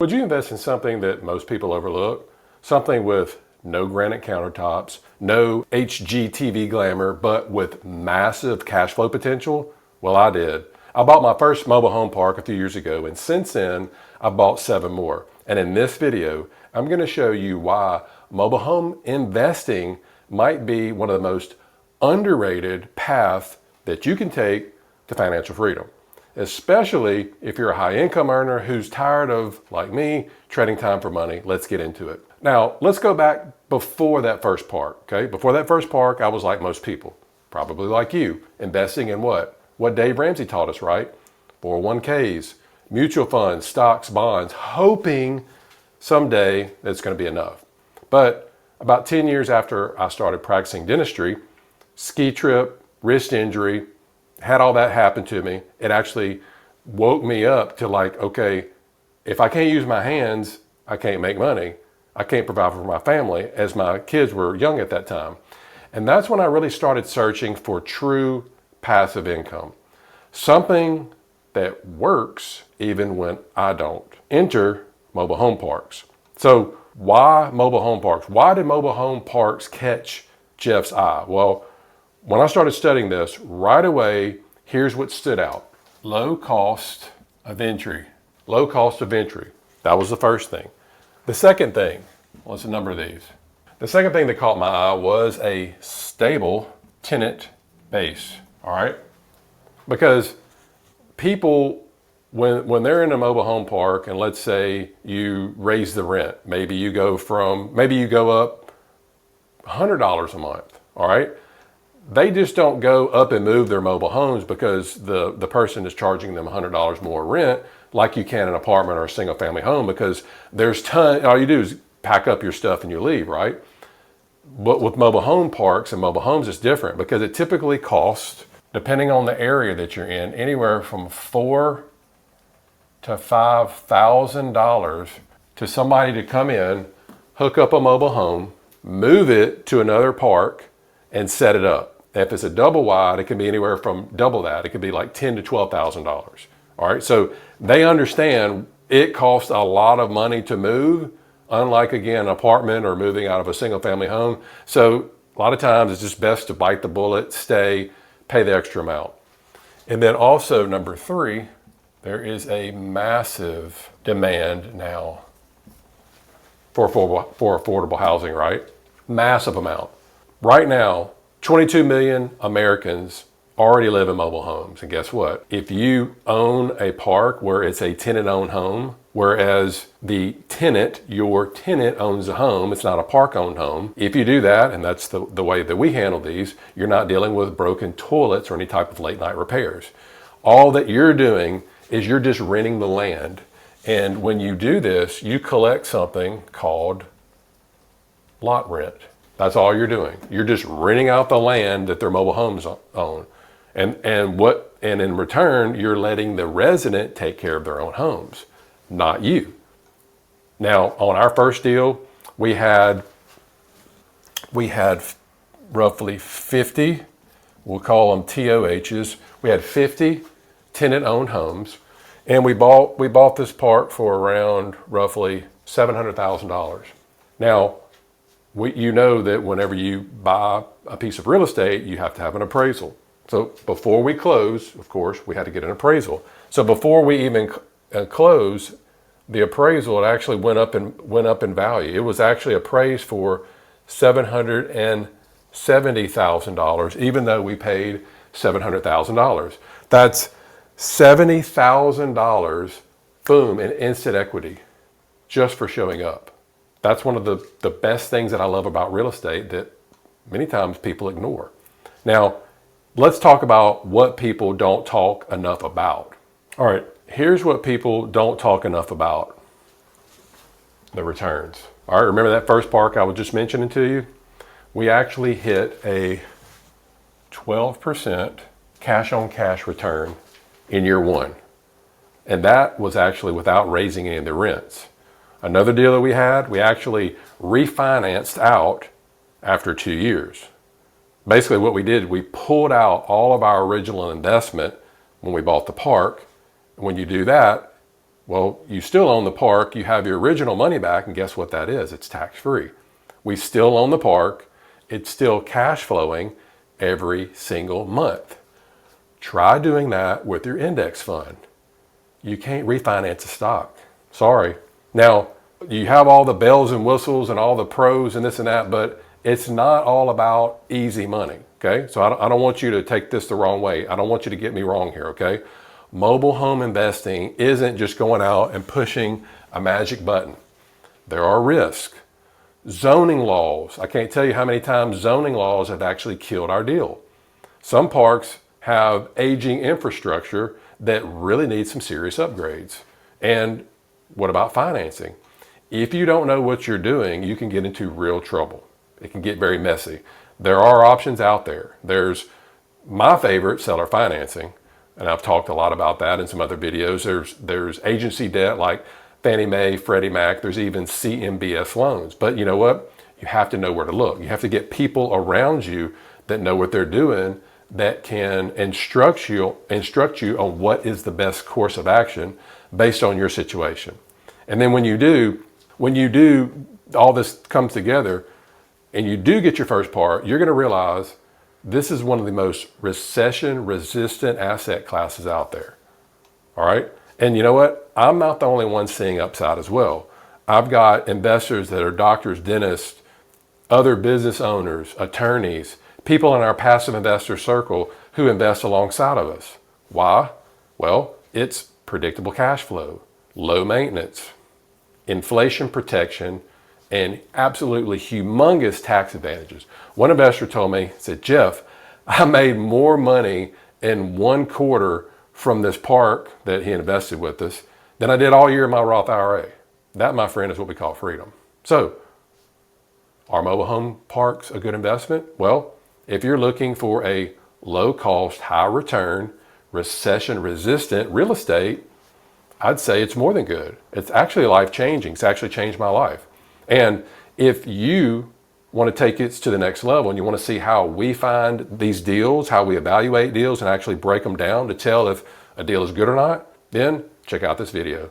Would you invest in something that most people overlook? Something with no granite countertops, no HGTV glamour, but with massive cash flow potential? Well, I did. I bought my first mobile home park a few years ago, and since then, I've bought 7 more. And in this video, I'm going to show you why mobile home investing might be one of the most underrated paths that you can take to financial freedom, especially if you're a high income earner who's tired of, like me, trading time for money. Let's get into it. Now, let's go back before that first park, okay? Before that first park, I was like most people, probably like you, investing in what? What Dave Ramsey taught us, right? 401ks, mutual funds, stocks, bonds, hoping someday it's going to be enough. But about 10 years after I started practicing dentistry, ski trip, wrist injury, had all that happen to me, it actually woke me up to like, okay, if I can't use my hands, I can't make money. I can't provide for my family, as my kids were young at that time. And that's when I really started searching for true passive income. Something that works even when I don't. Enter mobile home parks. So why mobile home parks? Why did mobile home parks catch Jeff's eye? Well, when I started studying this, right away, here's what stood out. Low cost of entry. Low cost of entry. That was the first thing. The second thing, what's the number of these? The second thing that caught my eye was a stable tenant base, all right? Because people, when they're in a mobile home park, and let's say you raise the rent, maybe you go up $100 a month, all right? They just don't go up and move their mobile homes because the person is charging them $100 more rent like you can an apartment or a single family home, because all you do is pack up your stuff and you leave, right? But with mobile home parks and mobile homes, it's different because it typically costs, depending on the area that you're in, anywhere from $4,000 to $5,000 to somebody to come in, hook up a mobile home, move it to another park, and set it up. If it's a double wide, it can be anywhere from double that. It could be like $10,000 to $12,000. All right, so they understand it costs a lot of money to move, unlike, again, an apartment or moving out of a single family home. So a lot of times it's just best to bite the bullet, stay, pay the extra amount. And then also number 3, there is a massive demand now for affordable housing, right? Massive amount. Right now, 22 million Americans already live in mobile homes. And guess what? If you own a park where it's a tenant-owned home, whereas your tenant owns a home, it's not a park-owned home. If you do that, and that's the way that we handle these, you're not dealing with broken toilets or any type of late-night repairs. All that you're doing is you're just renting the land. And when you do this, you collect something called lot rent. That's all you're doing. You're just renting out the land that their mobile homes own. And in return, you're letting the resident take care of their own homes, not you. Now, on our first deal, we had roughly 50, we'll call them TOHs. We had 50 tenant-owned homes, and we bought this park for around roughly $700,000. Now, you know that whenever you buy a piece of real estate, you have to have an appraisal. So before we close, of course, we had to get an appraisal. So before we even close, the appraisal, it actually went up in value. It was actually appraised for $770,000, even though we paid $700,000. That's $70,000, boom, in instant equity, just for showing up. That's one of the best things that I love about real estate that many times people ignore. Now, let's talk about what people don't talk enough about. All right, here's what people don't talk enough about: the returns. All right, remember that first park I was just mentioning to you? We actually hit a 12% cash on cash return in year 1. And that was actually without raising any of the rents. Another deal that we actually refinanced out after 2 years. Basically what we did, we pulled out all of our original investment when we bought the park. When you do that, Well, you still own the park, you have your original money back, and guess what that is? It's tax-free. We still own the park, it's still cash flowing every single month. Try doing that with your index fund. You can't refinance a stock. Sorry. Now, you have all the bells and whistles and all the pros and this and that, but it's not all about easy money, okay? So I don't want you to take this the wrong way. I don't want you to get me wrong here, okay? Mobile home investing isn't just going out and pushing a magic button. There are risks. Zoning laws. I can't tell you how many times zoning laws have actually killed our deal. Some parks have aging infrastructure that really needs some serious upgrades. And what about financing? If you don't know what you're doing, you can get into real trouble. It can get very messy. There are options out there. There's my favorite, seller financing, and I've talked a lot about that in some other videos. There's agency debt like Fannie Mae, Freddie Mac. There's even CMBS loans. But you know what? You have to know where to look. You have to get people around you that know what they're doing, that can instruct you on what is the best course of action based on your situation. And then when you do, all this comes together and you do get your first part, you're going to realize this is one of the most recession-resistant asset classes out there. All right. And you know what? I'm not the only one seeing upside as well. I've got investors that are doctors, dentists, other business owners, attorneys, people in our passive investor circle who invest alongside of us. Why? Well, it's predictable cash flow, low maintenance, inflation protection, and absolutely humongous tax advantages. One investor told me, said, Jeff, I made more money in 1 quarter from this park that he invested with us than I did all year in my Roth IRA. That, my friend, is what we call freedom. So, are mobile home parks a good investment? Well, if you're looking for a low cost, high return, recession resistant real estate, I'd say it's more than good. It's actually life changing. It's actually changed my life. And if you want to take it to the next level and you want to see how we find these deals, how we evaluate deals and actually break them down to tell if a deal is good or not, then check out this video.